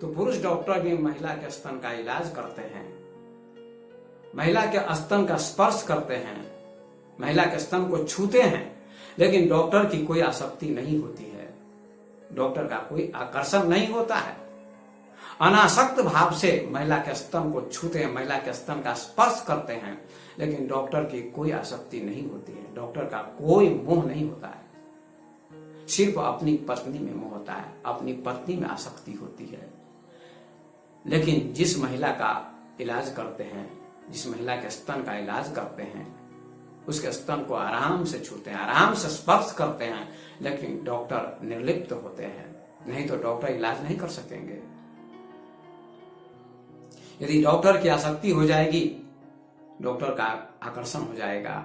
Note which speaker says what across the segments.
Speaker 1: तो पुरुष डॉक्टर भी महिला के स्तन का इलाज करते हैं, महिला के स्तन का स्पर्श करते हैं, महिला के स्तन को छूते हैं, लेकिन डॉक्टर की कोई आसक्ति नहीं होती है, डॉक्टर का कोई आकर्षण नहीं होता है। अनासक्त भाव से महिला के स्तन को छूते हैं, महिला के स्तन का स्पर्श करते हैं, लेकिन डॉक्टर की कोई आसक्ति नहीं होती है, डॉक्टर का कोई मोह नहीं होता है। सिर्फ अपनी पत्नी में मोह होता है, अपनी पत्नी में आसक्ति होती है। लेकिन जिस महिला का इलाज करते हैं, जिस महिला के स्तन का इलाज करते हैं, उसके स्तन को आराम से छूते हैं, आराम से स्पर्श करते हैं, लेकिन डॉक्टर निर्लिप्त होते हैं, नहीं तो डॉक्टर इलाज नहीं कर सकेंगे। यदि डॉक्टर की आसक्ति हो जाएगी, डॉक्टर का आकर्षण हो जाएगा,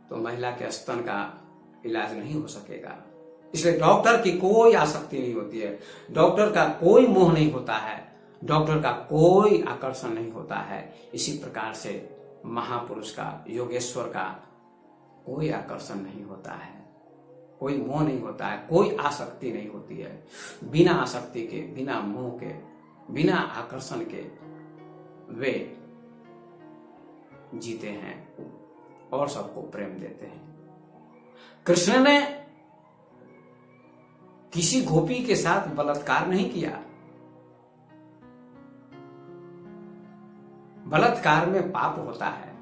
Speaker 1: तो महिला के स्तन का इलाज नहीं हो सकेगा। इसलिए डॉक्टर की कोई आसक्ति नहीं होती है, डॉक्टर का कोई मोह नहीं होता है, डॉक्टर का कोई आकर्षण नहीं होता है। इसी प्रकार से महापुरुष का, योगेश्वर का कोई आकर्षण नहीं होता है, कोई मोह नहीं होता है, कोई आसक्ति नहीं होती है। बिना आसक्ति के, बिना मोह के, बिना आकर्षण के वे जीते हैं और सबको प्रेम देते हैं। कृष्ण ने किसी गोपी के साथ बलात्कार नहीं किया। बलात्कार में पाप होता है।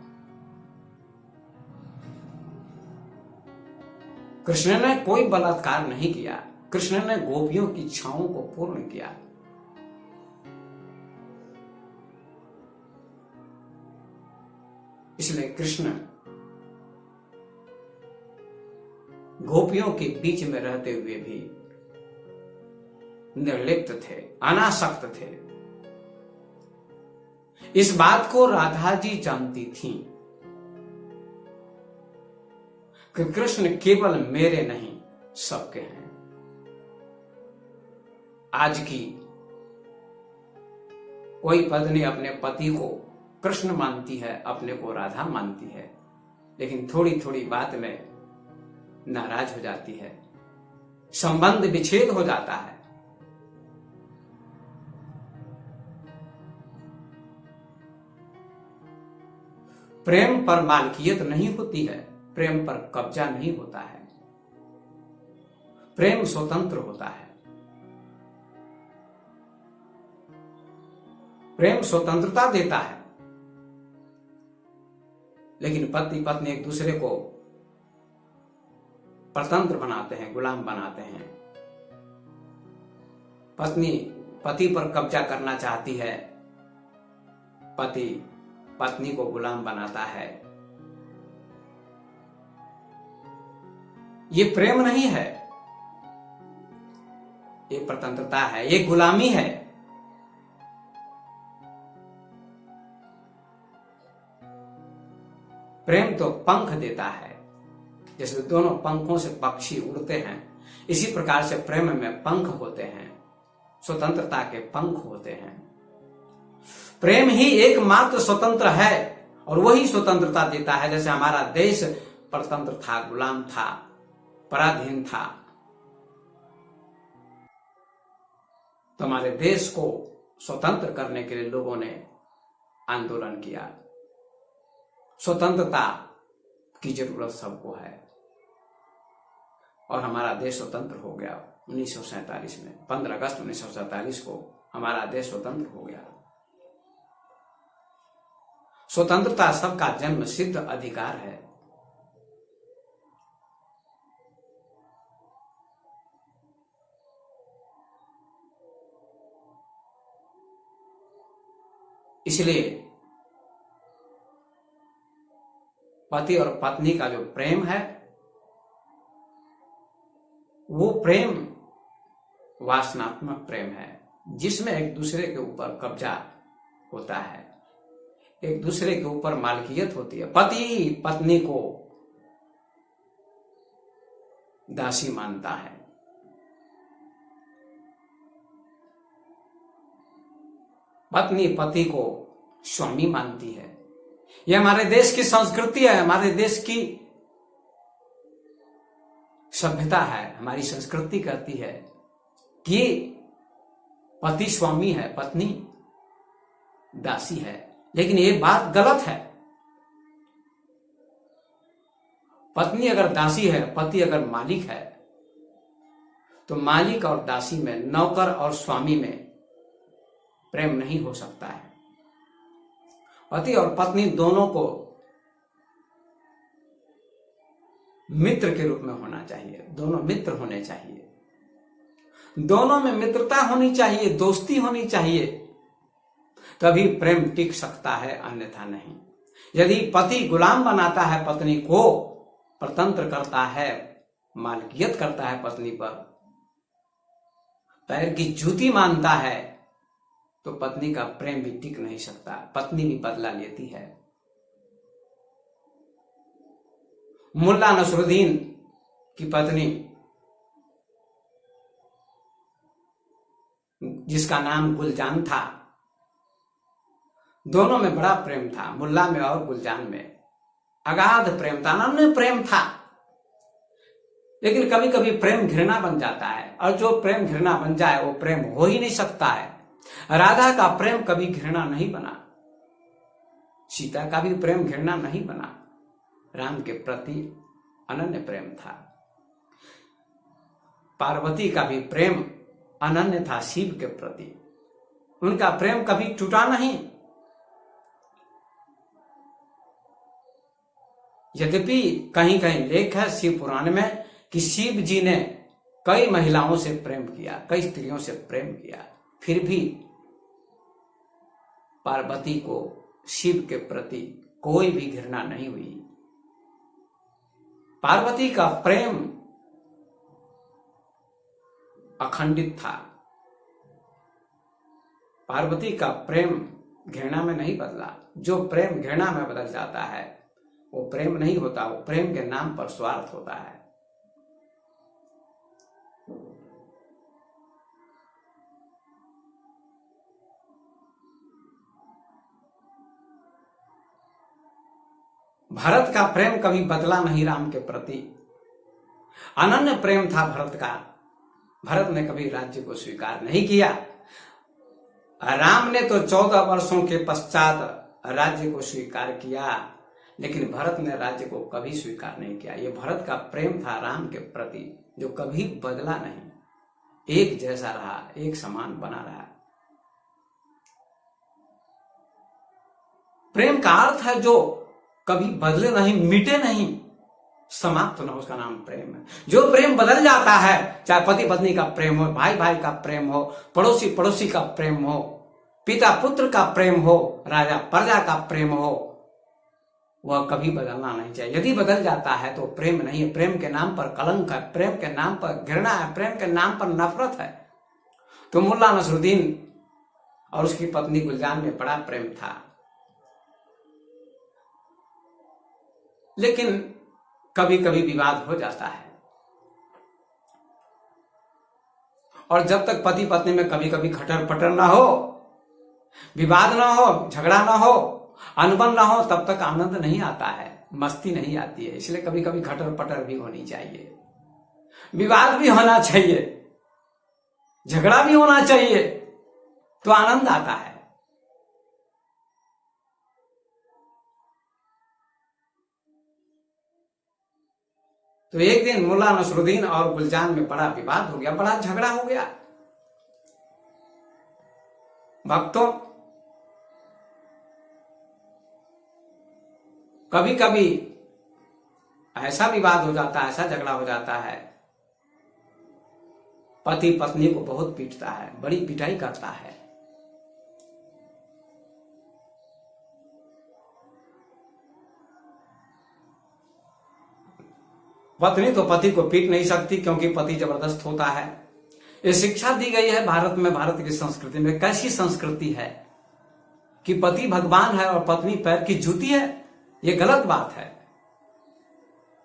Speaker 1: कृष्ण ने कोई बलात्कार नहीं किया, कृष्ण ने गोपियों की इच्छाओं को पूर्ण किया। इसलिए कृष्ण गोपियों के बीच में रहते हुए भी निर्लिप्त थे, अनासक्त थे। इस बात को राधा जी जानती थीं कि कृष्ण केवल मेरे नहीं, सबके हैं। आज की कोई पत्नी अपने पति को कृष्ण मानती है, अपने को राधा मानती है, लेकिन थोड़ी थोड़ी बात में नाराज हो जाती है, संबंध विच्छेद हो जाता है। प्रेम पर मालकियत नहीं होती है, प्रेम पर कब्जा नहीं होता है, प्रेम स्वतंत्र होता है। प्रेम स्वतंत्रता देता है, लेकिन पति पत्नी एक दूसरे को परतंत्र बनाते हैं, गुलाम बनाते हैं। पत्नी पति पर कब्जा करना चाहती है, पति पत्नी को गुलाम बनाता है। ये प्रेम नहीं है, ये स्वतंत्रता है, ये गुलामी है। प्रेम तो पंख देता है, जैसे दोनों पंखों से पक्षी उड़ते हैं, इसी प्रकार से प्रेम में पंख होते हैं, स्वतंत्रता के पंख होते हैं। प्रेम ही एकमात्र स्वतंत्र है और वही स्वतंत्रता देता है। जैसे हमारा देश परतंत्र था, गुलाम था, पराधीन था, तो हमारे देश को स्वतंत्र करने के लिए लोगों ने आंदोलन किया। स्वतंत्रता की जरूरत सबको है और हमारा देश स्वतंत्र हो गया 1947 में। 15 अगस्त 1947 को हमारा देश स्वतंत्र हो गया। स्वतंत्रता सबका जन्म सिद्ध अधिकार है। इसलिए पति और पत्नी का जो प्रेम है, वो प्रेम वासनात्मक प्रेम है, जिसमें एक दूसरे के ऊपर कब्जा होता है, एक दूसरे के ऊपर मालकियत होती है। पति पत्नी को दासी मानता है, पत्नी पति को स्वामी मानती है। यह हमारे देश की संस्कृति है, हमारे देश की सभ्यता है। हमारी संस्कृति कहती है कि पति स्वामी है, पत्नी दासी है। लेकिन ये बात गलत है। पत्नी अगर दासी है, पति अगर मालिक है, तो मालिक और दासी में, नौकर और स्वामी में प्रेम नहीं हो सकता है। पति और पत्नी दोनों को मित्र के रूप में होना चाहिए, दोनों मित्र होने चाहिए, दोनों में मित्रता होनी चाहिए, दोस्ती होनी चाहिए, तभी प्रेम टिक सकता है, अन्यथा नहीं। यदि पति गुलाम बनाता है पत्नी को, परतंत्र करता है, मालिकियत करता है पत्नी पर, पैर की जूती मानता है, तो पत्नी का प्रेम भी टिक नहीं सकता, पत्नी भी बदला लेती है। मुल्ला नसरुद्दीन की पत्नी, जिसका नाम गुलजान था, दोनों में बड़ा प्रेम था, मुल्ला में और गुलजान में अगाध प्रेम था, अनन्य प्रेम था। लेकिन कभी कभी प्रेम घृणा बन जाता है, और जो प्रेम घृणा बन जाए वो प्रेम हो ही नहीं सकता है। राधा का प्रेम कभी घृणा नहीं बना, सीता का भी प्रेम घृणा नहीं बना, राम के प्रति अनन्य प्रेम था। पार्वती का भी प्रेम अनन्य था शिव के प्रति, उनका प्रेम कभी टूटा नहीं। यद्यपि कहीं कहीं लेख है शिव पुराण में कि शिव जी ने कई महिलाओं से प्रेम किया, कई स्त्रियों से प्रेम किया, फिर भी पार्वती को शिव के प्रति कोई भी घृणा नहीं हुई। पार्वती का प्रेम अखंडित था, पार्वती का प्रेम घृणा में नहीं बदला। जो प्रेम घृणा में बदल जाता है वो प्रेम नहीं होता, वो प्रेम के नाम पर स्वार्थ होता है। भरत का प्रेम कभी बदला नहीं राम के प्रति, अनन्य प्रेम था भरत का। भरत ने कभी राज्य को स्वीकार नहीं किया। राम ने तो 14 वर्षों के पश्चात राज्य को स्वीकार किया, लेकिन भरत ने राज्य को कभी स्वीकार नहीं किया। यह भरत का प्रेम था राम के प्रति, जो कभी बदला नहीं, एक जैसा रहा, एक समान बना रहा। प्रेम का अर्थ है जो कभी बदले नहीं, मिटे नहीं, समाप्त ना, उसका नाम प्रेम है। जो प्रेम बदल जाता है, चाहे पति पत्नी का प्रेम हो, भाई भाई का प्रेम हो, पड़ोसी पड़ोसी का प्रेम हो, पिता पुत्र का प्रेम हो, राजा प्रजा का प्रेम हो, वह कभी बदलना नहीं चाहिए। यदि बदल जाता है तो प्रेम नहीं है, प्रेम के नाम पर कलंक है, प्रेम के नाम पर घृणा है, प्रेम के नाम पर नफरत है। तो मुल्ला नसरुद्दीन और उसकी पत्नी गुलजान में बड़ा प्रेम था, लेकिन कभी कभी विवाद हो जाता है। और जब तक पति पत्नी में कभी कभी खटर पटर ना हो, विवाद ना हो, झगड़ा ना हो, अनबन ना हो, तब तक आनंद नहीं आता है, मस्ती नहीं आती है। इसलिए कभी कभी खटर पटर भी होनी चाहिए, विवाद भी होना चाहिए, झगड़ा भी होना चाहिए, तो आनंद आता है। तो एक दिन मुल्ला नसरुद्दीन और गुलजान में बड़ा विवाद हो गया, बड़ा झगड़ा हो गया। भक्तों, कभी कभी ऐसा विवाद हो जाता है, ऐसा झगड़ा हो जाता है, पति पत्नी को बहुत पीटता है, बड़ी पिटाई करता है। पत्नी तो पति को पीट नहीं सकती, क्योंकि पति जबरदस्त होता है। ये शिक्षा दी गई है भारत में, भारत की संस्कृति में। कैसी संस्कृति है कि पति भगवान है और पत्नी पैर की जूती है? ये गलत बात है।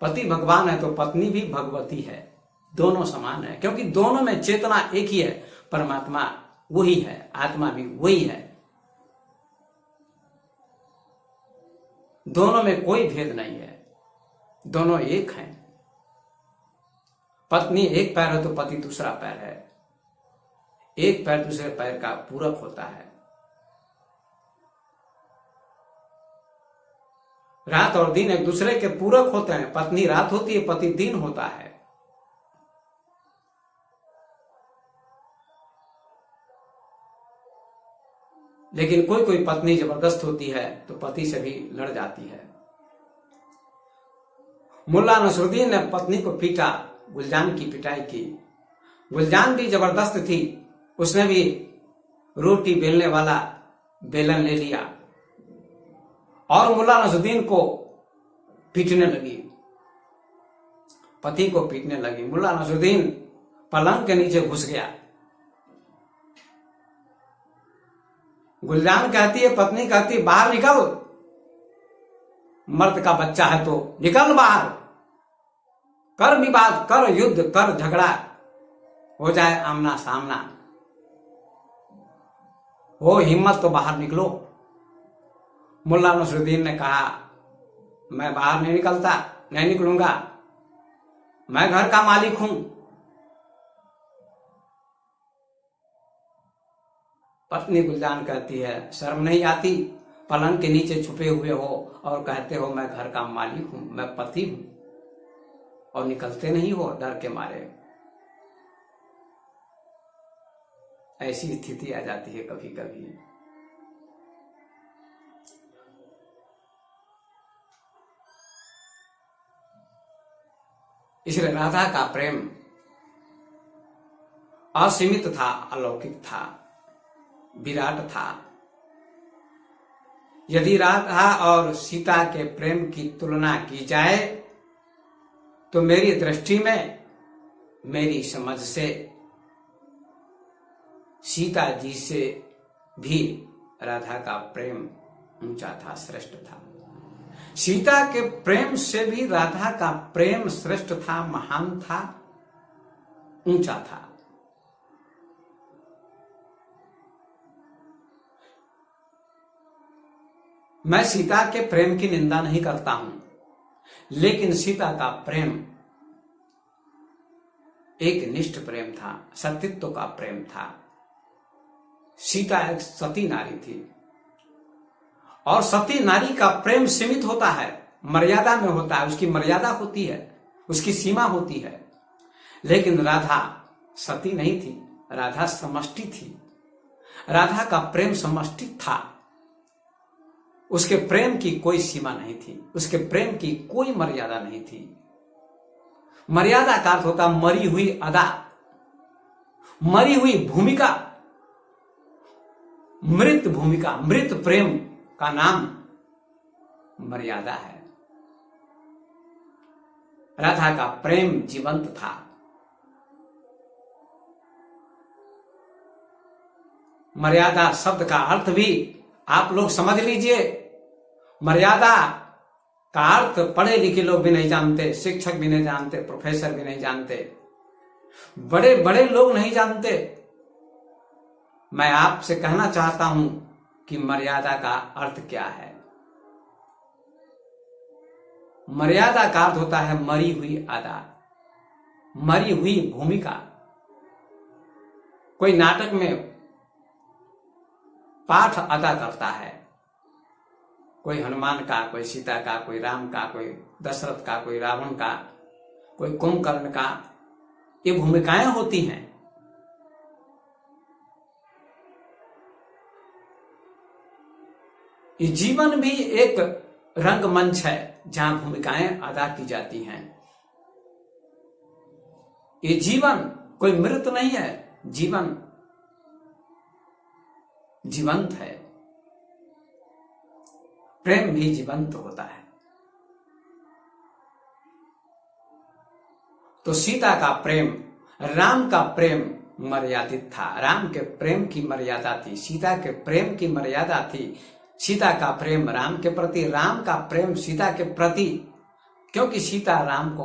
Speaker 1: पति भगवान है तो पत्नी भी भगवती है, दोनों समान है, क्योंकि दोनों में चेतना एक ही है, परमात्मा वही है, आत्मा भी वही है। दोनों में कोई भेद नहीं है, दोनों एक हैं। पत्नी एक पैर है तो पति दूसरा पैर है, एक पैर दूसरे पैर का पूरक होता है। रात और दिन एक दूसरे के पूरक होते हैं। पत्नी रात होती है, पति दिन होता है। लेकिन कोई कोई पत्नी जबरदस्त होती है तो पति से भी लड़ जाती है। मुल्ला नसरुद्दीन ने पत्नी को पीटा, गुलजान की पिटाई की। गुलजान भी जबरदस्त थी, उसने भी रोटी बेलने वाला बेलन ले लिया और मुल्ला नसरुद्दीन को पीटने लगी, पति को पीटने लगी। मुल्ला नसरुद्दीन पलंग के नीचे घुस गया। गुलजान कहती है, पत्नी कहती है, बाहर निकल, मर्द का बच्चा है तो निकल बाहर, कर विवाद, कर युद्ध, कर झगड़ा, हो जाए आमना सामना, हो हिम्मत तो बाहर निकलो। मुल्ला नसरुद्दीन ने कहा, मैं बाहर नहीं निकलता, नहीं निकलूंगा, मैं घर का मालिक हूं। पत्नी गुलजान कहती है, शर्म नहीं आती, पलंग के नीचे छुपे हुए हो और कहते हो मैं घर का मालिक हूं, मैं पति हूं, और निकलते नहीं हो डर के मारे। ऐसी स्थिति आ जाती है कभी कभी। इसलिए राधा का प्रेम असीमित था, अलौकिक था, विराट था। यदि राधा और सीता के प्रेम की तुलना की जाए तो मेरी दृष्टि में, मेरी समझ से सीता जी से भी राधा का प्रेम ऊंचा था, श्रेष्ठ था। सीता के प्रेम से भी राधा का प्रेम श्रेष्ठ था, महान था, ऊंचा था। मैं सीता के प्रेम की निंदा नहीं करता हूं, लेकिन सीता का प्रेम एक निष्ठ प्रेम था, सतीत्व का प्रेम था। सीता एक सती नारी थी और सती नारी का प्रेम सीमित होता है, मर्यादा में होता है, उसकी मर्यादा होती है, उसकी सीमा होती है। लेकिन राधा सती नहीं थी, राधा समष्टि थी। राधा का प्रेम समष्टि था, उसके प्रेम की कोई सीमा नहीं थी, उसके प्रेम की कोई मर्यादा नहीं थी। मर्यादा का अर्थ होता मरी हुई अदा, मरी हुई भूमिका, मृत भूमिका, मृत प्रेम का नाम मर्यादा है। राधा का प्रेम जीवंत था। मर्यादा शब्द का अर्थ भी आप लोग समझ लीजिए। मर्यादा का अर्थ पढ़े लिखे लोग भी नहीं जानते, शिक्षक भी नहीं जानते, प्रोफेसर भी नहीं जानते, बड़े बड़े लोग नहीं जानते। मैं आपसे कहना चाहता हूं कि मर्यादा का अर्थ क्या है। मर्यादा का अर्थ होता है मरी हुई अदा, मरी हुई भूमिका। कोई नाटक में पाठ अदा करता है, कोई हनुमान का, कोई सीता का, कोई राम का, कोई दशरथ का, कोई रावण का, कोई कुंभकर्ण का, ये भूमिकाएं होती हैं। ये जीवन भी एक रंगमंच है जहां भूमिकाएं अदा की जाती हैं। ये जीवन कोई मृत नहीं है, जीवन जीवंत है। प्रेम भी जीवंत होता है। तो सीता का प्रेम, राम का प्रेम मर्यादित था। राम के प्रेम की मर्यादा थी, सीता के प्रेम की मर्यादा थी। सीता का प्रेम राम के प्रति, राम का प्रेम सीता के प्रति, क्योंकि सीता राम को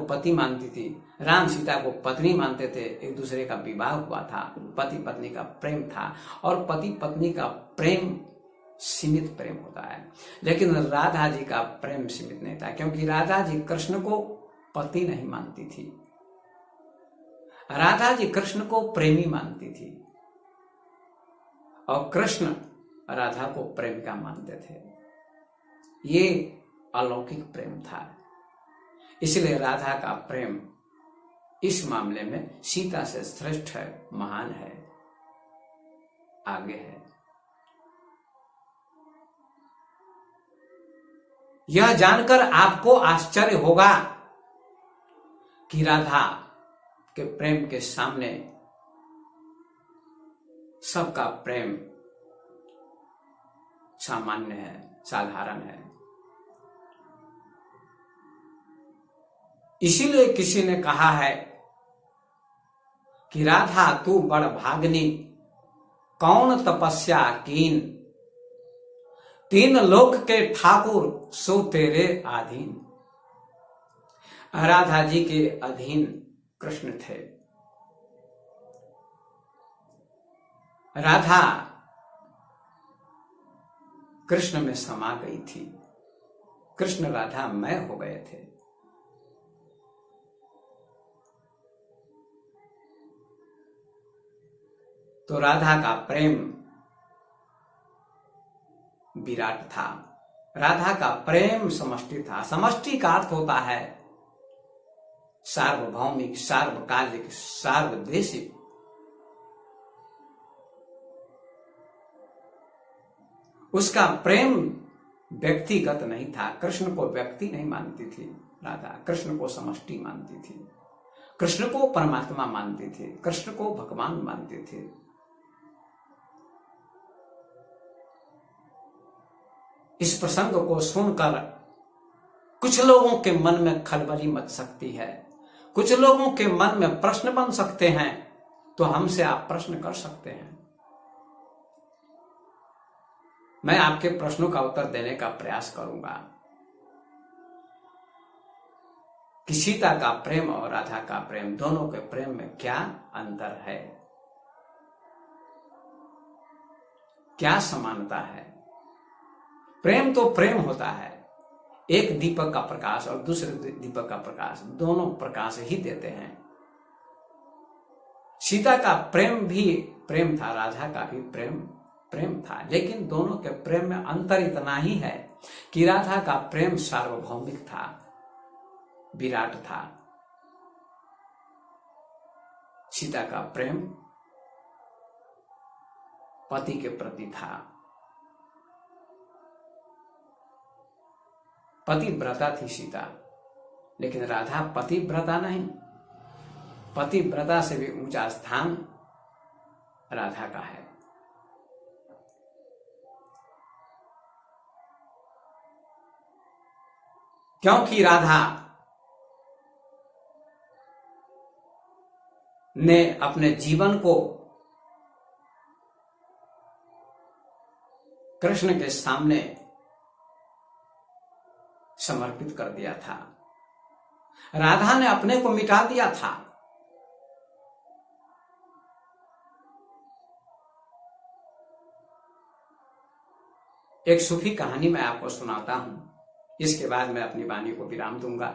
Speaker 1: पति मानती थी, राम सीता को पत्नी मानते थे। एक दूसरे का विवाह हुआ था, पति पत्नी का प्रेम था। और पति पत्नी का प्रेम सीमित प्रेम होता है, लेकिन राधा जी का प्रेम सीमित नहीं था, क्योंकि राधा जी कृष्ण को पति नहीं मानती थी। राधा जी कृष्ण को प्रेमी मानती थी और कृष्ण राधा को प्रेमिका मानते थे। ये अलौकिक प्रेम था। इसलिए राधा का प्रेम इस मामले में सीता से श्रेष्ठ है, महान है, आगे है। यह जानकर आपको आश्चर्य होगा कि राधा के प्रेम के सामने सबका प्रेम सामान्य है, साधारण है। इसीलिए किसी ने कहा है कि राधा तू बड़ भागनी, कौन तपस्या कीन, तीन लोक के ठाकुर सो तेरे अधीन। राधा जी के अधीन कृष्ण थे। राधा कृष्ण में समा गई थी। कृष्ण राधा मय हो गए थे। तो राधा का प्रेम विराट था। राधा का प्रेम समष्टि था। समष्टि का अर्थ होता है सार्वभौमिक, सार्वकालिक, सार्वदेशिक। उसका प्रेम व्यक्तिगत नहीं था। कृष्ण को व्यक्ति नहीं मानती थी राधा, कृष्ण को समष्टि मानती थी, कृष्ण को परमात्मा मानती थी, कृष्ण को भगवान मानती थी। इस प्रसंग को सुनकर कुछ लोगों के मन में खलबली मच सकती है, कुछ लोगों के मन में प्रश्न बन सकते हैं। तो हमसे आप प्रश्न कर सकते हैं। मैं आपके प्रश्नों का उत्तर देने का प्रयास करूंगा कि सीता का प्रेम और राधा का प्रेम, दोनों के प्रेम में क्या अंतर है, क्या समानता है। प्रेम तो प्रेम होता है। एक दीपक का प्रकाश और दूसरे दीपक का प्रकाश, दोनों प्रकाश ही देते हैं। सीता का प्रेम भी प्रेम था, राधा का भी प्रेम था, लेकिन दोनों के प्रेम में अंतर इतना ही है कि राधा का प्रेम सार्वभौमिक था, विराट था। सीता का प्रेम पति के प्रति था। पतिव्रता थी सीता, लेकिन राधा पतिव्रता नहीं। पतिव्रता से भी ऊंचा स्थान राधा का है। क्योंकि राधा ने अपने जीवन को कृष्ण के सामने समर्पित कर दिया था। राधा ने अपने को मिटा दिया था। एक सूफी कहानी मैं आपको सुनाता हूं, इसके बाद मैं अपनी वाणी को विराम दूंगा।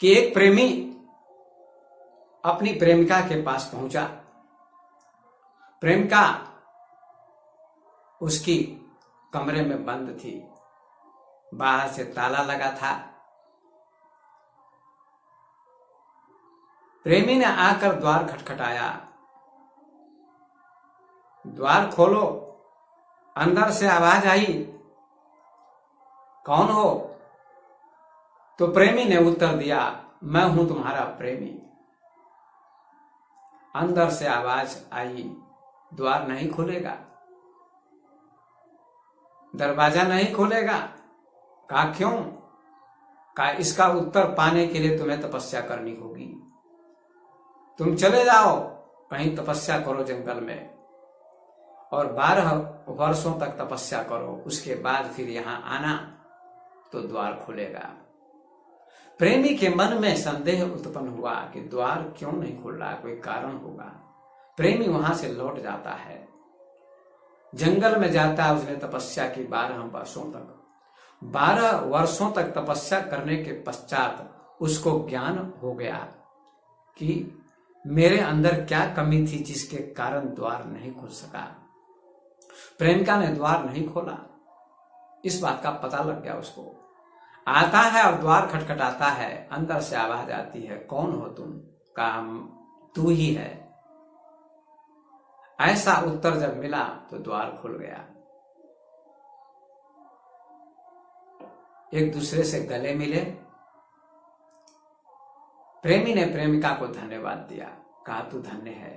Speaker 1: कि एक प्रेमी अपनी प्रेमिका के पास पहुंचा। प्रेमिका उसकी कमरे में बंद थी, बाहर से ताला लगा था। प्रेमी ने आकर द्वार खटखटाया। द्वार खोलो। अंदर से आवाज आई, कौन हो? तो प्रेमी ने उत्तर दिया, मैं हूं तुम्हारा प्रेमी। अंदर से आवाज आई, द्वार नहीं खुलेगा, दरवाजा नहीं खोलेगा। कहा क्यों? कहा इसका उत्तर पाने के लिए तुम्हें तपस्या करनी होगी। तुम चले जाओ, कहीं तपस्या करो जंगल में, और 12 वर्षों तक तपस्या करो, उसके बाद फिर यहां आना तो द्वार खुलेगा। प्रेमी के मन में संदेह उत्पन्न हुआ कि द्वार क्यों नहीं खुल रहा, कोई कारण होगा। प्रेमी वहां से लौट जाता है, जंगल में जाता है। उसने तपस्या की 12 वर्षों तक। 12 वर्षों तक तपस्या करने के पश्चात उसको ज्ञान हो गया कि मेरे अंदर क्या कमी थी जिसके कारण द्वार नहीं खुल सका। प्रेमिका ने द्वार नहीं खोला, इस बात का पता लग गया उसको। आता है और द्वार खटखटाता है, अंदर से आवाज आती है, कौन हो तुम? कहा तू ही है। ऐसा उत्तर जब मिला तो द्वार खुल गया। एक दूसरे से गले मिले। प्रेमी ने प्रेमिका को धन्यवाद दिया, कहा तू धन्य है,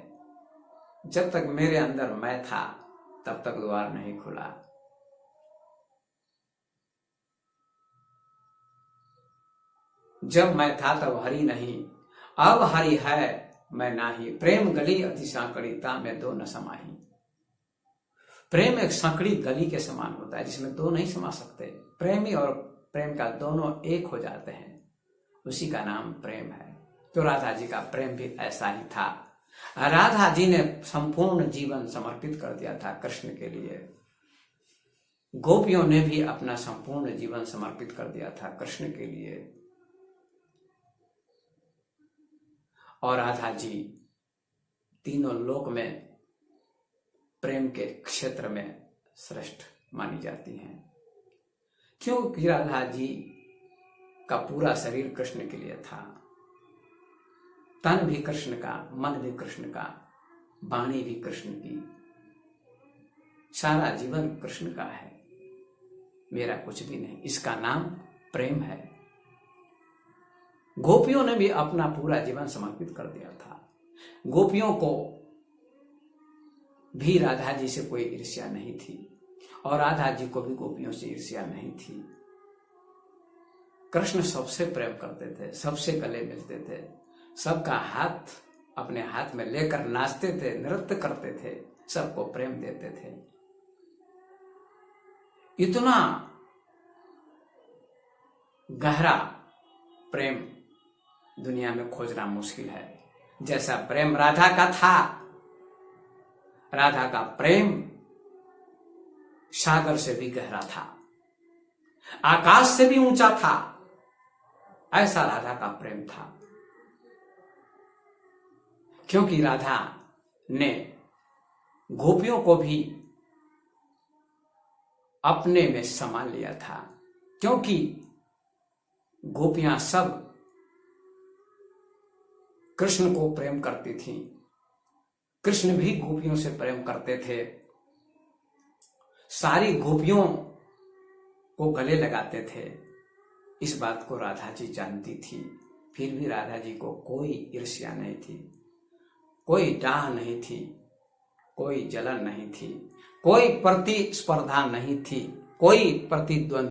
Speaker 1: जब तक मेरे अंदर मैं था तब तक द्वार नहीं खुला। जब मैं था तब हरि नहीं, अब हरि है मैं नाही। प्रेम गली अति सांकड़ी, ता में दो न समाही। प्रेम एक सांकड़ी गली के समान होता है जिसमें दो नहीं समा सकते। प्रेमी और प्रेम का दोनों एक हो जाते हैं, उसी का नाम प्रेम है। तो राधा जी का प्रेम भी ऐसा ही था। राधा जी ने संपूर्ण जीवन समर्पित कर दिया था कृष्ण के लिए। गोपियों ने भी अपना संपूर्ण जीवन समर्पित कर दिया था कृष्ण के लिए। और राधा जी तीनों लोक में प्रेम के क्षेत्र में श्रेष्ठ मानी जाती हैं, क्योंकि राधा जी का पूरा शरीर कृष्ण के लिए था। तन भी कृष्ण का, मन भी कृष्ण का, वाणी भी कृष्ण की, सारा जीवन कृष्ण का है, मेरा कुछ भी नहीं। इसका नाम प्रेम है। गोपियों ने भी अपना पूरा जीवन समर्पित कर दिया था। गोपियों को भी राधा जी से कोई ईर्ष्या नहीं थी और राधा जी को भी गोपियों से ईर्ष्या नहीं थी। कृष्ण सबसे प्रेम करते थे, सबसे गले मिलते थे, सबका हाथ अपने हाथ में लेकर नाचते थे, नृत्य करते थे, सबको प्रेम देते थे। इतना गहरा प्रेम दुनिया में खोजना मुश्किल है। जैसा प्रेम राधा का था, राधा का प्रेम सागर से भी गहरा था, आकाश से भी ऊंचा था, ऐसा राधा का प्रेम था। क्योंकि राधा ने गोपियों को भी अपने में समा लिया था, क्योंकि गोपियां सब कृष्ण को प्रेम करती थीं, कृष्ण भी गोपियों से प्रेम करते थे, सारी गोपियों को गले लगाते थे। इस बात को राधा जी जानती थी, फिर भी राधा जी को कोई ईर्ष्या नहीं थी, कोई डाह नहीं थी, कोई जलन नहीं थी, कोई प्रतिस्पर्धा नहीं थी, कोई प्रतिद्वंद